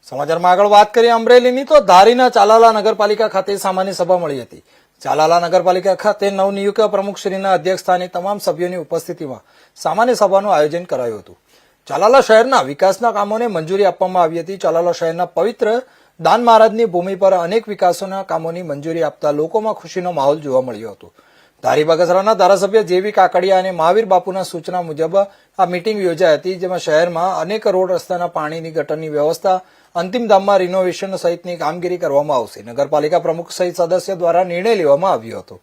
સમાચારમાં આગળ વાત કરીએ અમરેલીની તો ધારીના ચાલાલા નગરપાલિકા ખાતે સામાન્ય સભા મળી હતી। ચાલાલા નગરપાલિકા ખાતે નવનિયુક્ત પ્રમુખશ્રીના અધ્યક્ષસ્થાને તમામ સભ્યોની ઉપસ્થિતિમાં સામાન્ય સભાનું આયોજન કરાયું હતું। ચાલાલા શહેરના વિકાસના કામોને મંજૂરી આપવામાં આવી હતી। ચાલાલા શહેરના પવિત્ર દાન મહારાજની ભૂમિ પર અનેક વિકાસોના કામોની મંજૂરી આપતા લોકોમાં ખુશીનો માહોલ જોવા મળ્યો હતો। ધારી બગસરાના ધારાસભ્ય જેવી કાકડિયા અને મહાવીર બાપુના સૂચના મુજબ આ મીટિંગ યોજાઈ હતી, જેમાં શહેરમાં અનેક રોડ રસ્તાના પાણીની ગટરની વ્યવસ્થા, અંતિમ ધામમાં રિનોવેશન સહિતની કામગીરી કરવામાં આવશે। નગરપાલિકા પ્રમુખ સહિત સદસ્ય દ્વારા નિર્ણય લેવામાં આવ્યો હતો।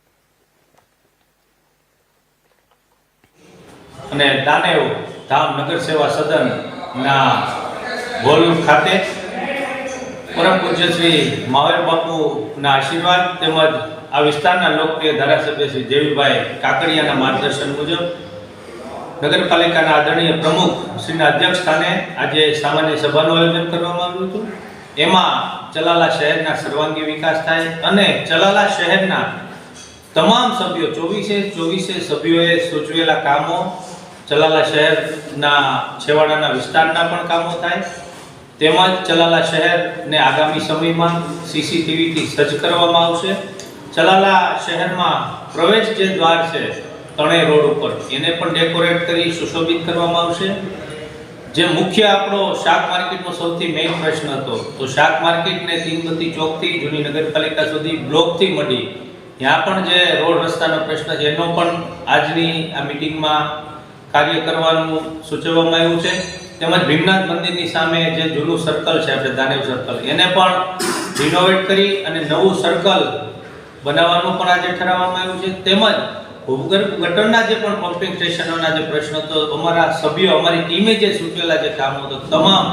અને દાનેવ ધામ નગર સેવા સદનના હોલ ખાતે પરમ પૂજ્ય શ્રી મહાવીર બાપુના આશીર્વાદ તેમજ આ વિસ્તારના લોકપ્રિય ધારાસભ્ય શ્રી જેવીભાઈ કાકડિયાના માર્ગદર્શન મુજબ નગરપાલિકાના આદરણીય પ્રમુખ શ્રીના અધ્યક્ષ સ્થાને આજે સામાન્ય સભાનું આયોજન કરવામાં આવ્યું હતું। એમાં ચલાલા શહેરના સર્વાંગી વિકાસ થાય અને ચલાલા શહેરના તમામ સભ્યો 24 સભ્યોએ સૂચવેલા કામો, ચલાલા શહેરના છેવાડાના વિસ્તારના પણ કામો થાય, તેમજ ચલાલા શહેરને આગામી સમયમાં સીસીટીવીથી સજ્જ કરવામાં આવશે। ચલાલા શહેરમાં પ્રવેશ જે દ્વાર છે તણે રોડ ઉપર એને પણ ડેકોરેટ કરી સુશોભિત કરવામાં આવશે। જે મુખ્ય આપણો શાક માર્કેટનો સૌથી મેઇન પ્રશ્ન હતો, તો શાક માર્કેટને તીનબત્તી ચોકથી જૂની નગરપાલિકા સુધી બ્લોકથી મળી ત્યાં પણ જે રોડ રસ્તાનો પ્રશ્ન છે એનો પણ આજની આ મિટિંગમાં કાર્ય કરવાનું સૂચવવામાં આવ્યું છે। તેમજ ભીમનાથ મંદિરની સામે જે જૂનું સર્કલ છે આપણે દાનેવ સર્કલ એને પણ રિનોવેટ કરી અને નવું સર્કલ બનાવવાનું પણ આજે ઠરાવવામાં આવ્યું છે। તેમજ ભૂગર્ભ ગટરના જે પણ પમ્પિંગ સ્ટેશનોના જે પ્રશ્નો તો અમારા સભ્યો, અમારી ટીમે જે સૂચવેલા જે કામો તો તમામ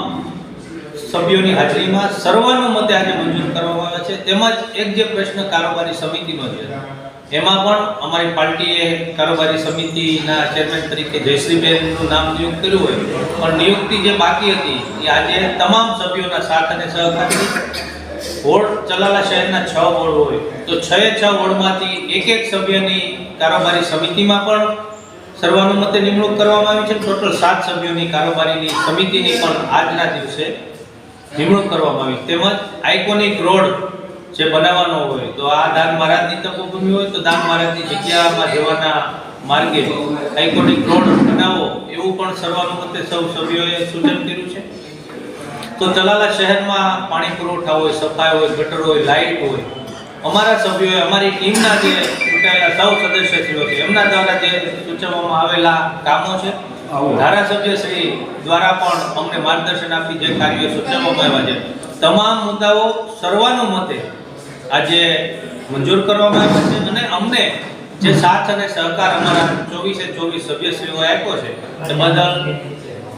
સભ્યોની હાજરીમાં સર્વાનુમતે આજે મંજૂર કરવામાં આવે છે। તેમજ એક જે પ્રશ્ન કારોબારી સમિતિનો છે એમાં પણ અમારી પાર્ટીએ કારોબારી સમિતિના ચેરમેન તરીકે જયશ્રીબેનનું નામ નિયુક્ત કર્યું હોય, પણ નિયુક્તિ જે બાકી હતી એ આજે તમામ સભ્યોના સાથ અને સહકારથી વોર્ડ ચલાલા શહેરના 6 વોર્ડ હોય તો 6 વોર્ડમાંથી એક સભ્યની કારોબારી સમિતિમાં પણ સર્વાનુમતે નિમણૂક કરવામાં આવી છે। ટોટલ 7 સભ્યોની કારોબારીની સમિતિની પણ આજના દિવસે નિમણૂક કરવામાં આવી। તેમજ આઇકોનિક રોડ જે બનાવવાનો હોય તો આ દાન મહારાજની તપોભૂમિ હોય તો દાન મહારાજની જગ્યામાં જવાના માર્ગે આઇકોનિક રોડ બનાવો એવું પણ સર્વાનુમતે સૌ સભ્યોએ સૂચન કર્યું છે। તો ચલાલા શહેરમાં પાણી પુરવઠા હોય, સફાઈ હોય, ગટર હોય, લાઇટ હોય, અમારા સભ્યોએ, અમારી ટીમના જે ચૂંટાયેલા સૌ સદસ્યશ્રીઓ છે એમના દ્વારા જે સૂચવવામાં આવેલા કામો છે, ધારાસભ્ય શ્રી દ્વારા પણ અમને માર્ગદર્શન આપી જે કાર્યો સૂચવવામાં આવ્યા છે, તમામ મુદ્દાઓ સર્વાનુમતે આજે મંજૂર કરવામાં આવ્યા છે। અને અમને જે સાથ અને સહકાર અમારા 24 સભ્યશ્રીઓએ આપ્યો છે તે બદલ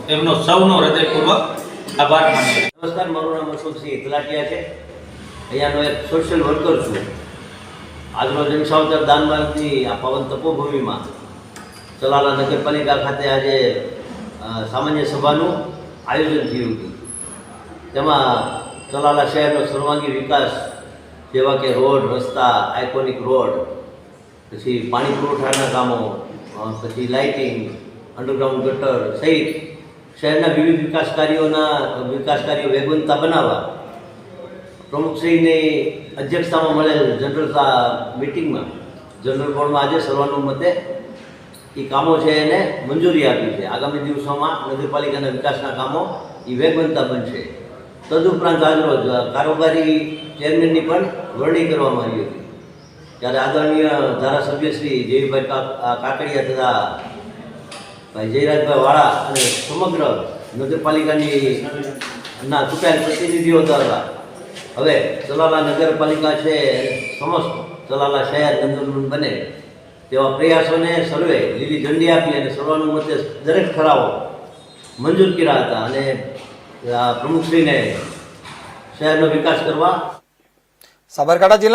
એમનો સૌનો હૃદયપૂર્વક આભાર માનીએ। નમસ્કાર, મારું નામ અશોકસિંહ તલાટિયા છે। અહીંયાનો એક સોશિયલ વર્કર છું। આજરોજ જનસાવતર દાન મહારાજની આ પાવન તપોભૂમિમાં ચલાલા નગરપાલિકા ખાતે આજે સામાન્ય સભાનું આયોજન થયું હતું। તેમાં ચલાલા શહેરનો સર્વાંગી વિકાસ જેવા કે રોડ, રસ્તા, આઇકોનિક રોડ, પછી પાણી પુરવઠાના કામો, પછી લાઇટિંગ, અંડરગ્રાઉન્ડ ગટર સહિત શહેરના વિવિધ વિકાસ કાર્યો વેગવંતા બનાવવા પ્રમુખશ્રીની અધ્યક્ષતામાં મળેલ જનરલ બોર્ડમાં આજે સર્વાનુમતે એ કામો છે એને મંજૂરી આપી છે। આગામી દિવસોમાં નગરપાલિકાના વિકાસના કામો એ વેગવંતા બનશે। તદુપરાંત આજરોજ કારોબારી ચેરમેનની પણ વરણી કરવામાં આવી હતી, ત્યારે આદરણીય ધારાસભ્ય શ્રી જેવીભાઈ કાકડિયા તથા ભાઈ જયરાજભાઈ વાળા અને સમગ્ર નગરપાલિકાની ચૂંટાયેલ પ્રતિનિધિઓ દ્વારા હવે ચલાલા નગરપાલિકા છે સમસ્ત ચલાલા શહેર નંદનવન બને તેવા પ્રયાસોને સર્વે લીલી ઝંડી આપી અને સર્વાનુમતે દરેક ઠરાવો મંજૂર કર્યા હતા અને પ્રમુખશ્રીને શહેરનો વિકાસ કરવા સાબરકાંઠા જિલ્લા